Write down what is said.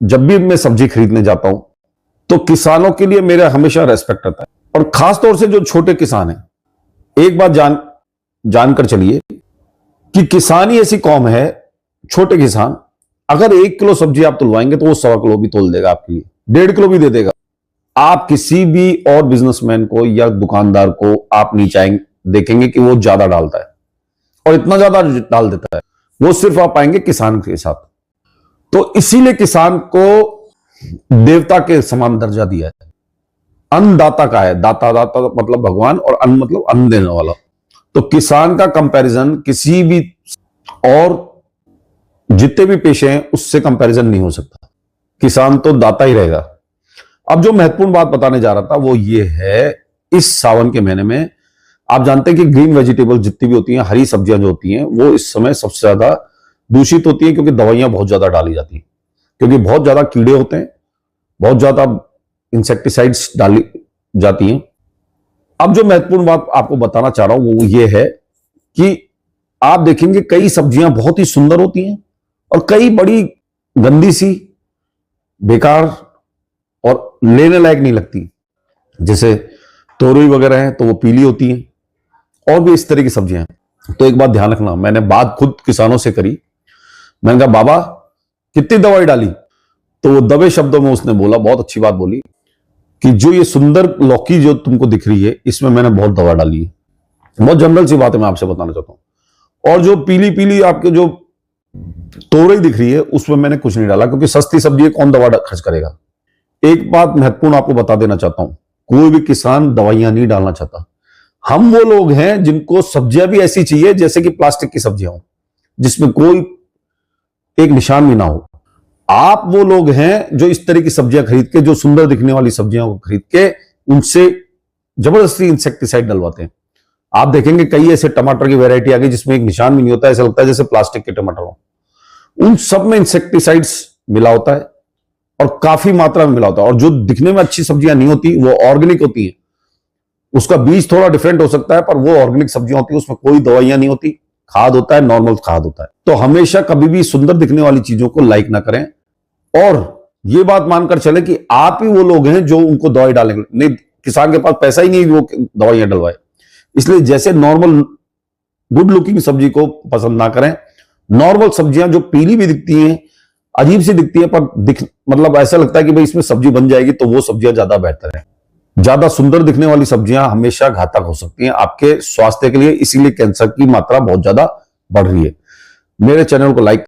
जब भी मैं सब्जी खरीदने जाता हूं तो किसानों के लिए मेरा हमेशा रेस्पेक्ट रहता है, और खास तौर से जो छोटे किसान हैं। एक बात जानकर चलिए कि किसान ही ऐसी कौम है, छोटे किसान, अगर 1 किलो सब्जी आप तुलवाएंगे तो वो 1.25 किलो भी तोल देगा आपके लिए, 1.5 किलो भी दे देगा। आप किसी भी और बिजनेसमैन को या दुकानदार को आप नहीं देखेंगे कि वो ज्यादा डालता है और इतना ज्यादा डाल देता है। वो सिर्फ आप पाएंगे किसान के साथ। तो इसीलिए किसान को देवता के समान दर्जा दिया है। अन्नदाता का है, दाता दाता मतलब भगवान, और अन्न मतलब अन्न देने वाला। तो किसान का कंपैरिजन किसी भी और जितने भी पेशे हैं उससे कंपैरिजन नहीं हो सकता। किसान तो दाता ही रहेगा। अब जो महत्वपूर्ण बात बताने जा रहा था वो ये है, इस सावन के महीने में आप जानते हैं कि ग्रीन वेजिटेबल जितनी भी होती हैं, हरी सब्जियां जो होती हैं, वो इस समय सबसे ज्यादा दूषित होती हैं, क्योंकि दवाइयां बहुत ज्यादा डाली जाती हैं, क्योंकि बहुत ज्यादा कीड़े होते हैं, बहुत ज्यादा इंसेक्टिसाइड्स डाली जाती हैं। अब जो महत्वपूर्ण बात आपको बताना चाह रहा हूं वो ये है कि आप देखेंगे कई सब्जियां बहुत ही सुंदर होती हैं और कई बड़ी गंदी सी, बेकार और लेने लायक नहीं लगती। जैसे तोरई वगैरह है तो वो पीली होती हैं, और भी इस तरह की सब्जियां हैं। तो एक बात ध्यान रखना, मैंने बात खुद किसानों से करी। मैंने कहा बाबा कितनी दवाई डाली? तो वो दबे शब्दों में उसने बोला, बहुत अच्छी बात बोली, कि जो ये सुंदर लौकी जो तुमको दिख रही है इसमें मैंने बहुत दवा डाली है। बहुत जनरल सी बात है, मैं आपसे बताना चाहता हूं। और जो पीली पीली आपके जो तोरई दिख रही है उसमें मैंने कुछ नहीं डाला, क्योंकि सस्ती सब्जी है, कौन दवा खर्च करेगा। एक बात महत्वपूर्ण आपको बता देना चाहता हूं, कोई भी किसान दवाइयां नहीं डालना चाहता। हम वो लोग हैं जिनको सब्जियां भी ऐसी चाहिए जैसे कि प्लास्टिक की सब्जियां हो, जिसमें कोई एक निशान भी ना हो। आप वो लोग हैं जो इस तरह की सब्जियां खरीद के, जो सुंदर दिखने वाली सब्जियां को खरीद के उनसे जबरदस्ती इंसेक्टिसाइड डलवाते हैं। आप देखेंगे कई ऐसे टमाटर की वैरायटी आ गई जिसमें एक निशान भी नहीं होता, ऐसा लगता है जैसे प्लास्टिक के टमाटर हो। उन सब में इंसेक्टिसाइड्स मिला होता है और काफी मात्रा में मिला होता है। और जो दिखने में अच्छी सब्जियां नहीं होती वो ऑर्गेनिक होती है। उसका बीज थोड़ा डिफरेंट हो सकता है, पर वो ऑर्गेनिक सब्जियां होती है, उसमें कोई दवाइयां नहीं होती, खाद होता है, नॉर्मल खाद होता है। तो हमेशा कभी भी सुंदर दिखने वाली चीजों को लाइक ना करें, और ये बात मानकर चले कि आप ही वो लोग हैं जो उनको दवाई डालेंगे। नहीं, किसान के पास पैसा ही नहीं वो दवाइयां डलवाए। इसलिए जैसे नॉर्मल गुड लुकिंग सब्जी को पसंद ना करें। नॉर्मल सब्जियां जो पीली भी दिखती हैं, अजीब सी दिखती है, पर मतलब ऐसा लगता है कि भाई इसमें सब्जी बन जाएगी, तो वो सब्जियां ज्यादा बेहतर है। ज्यादा सुंदर दिखने वाली सब्जियां हमेशा घातक हो सकती हैं आपके स्वास्थ्य के लिए। इसीलिए कैंसर की मात्रा बहुत ज्यादा बढ़ रही है। मेरे चैनल को लाइक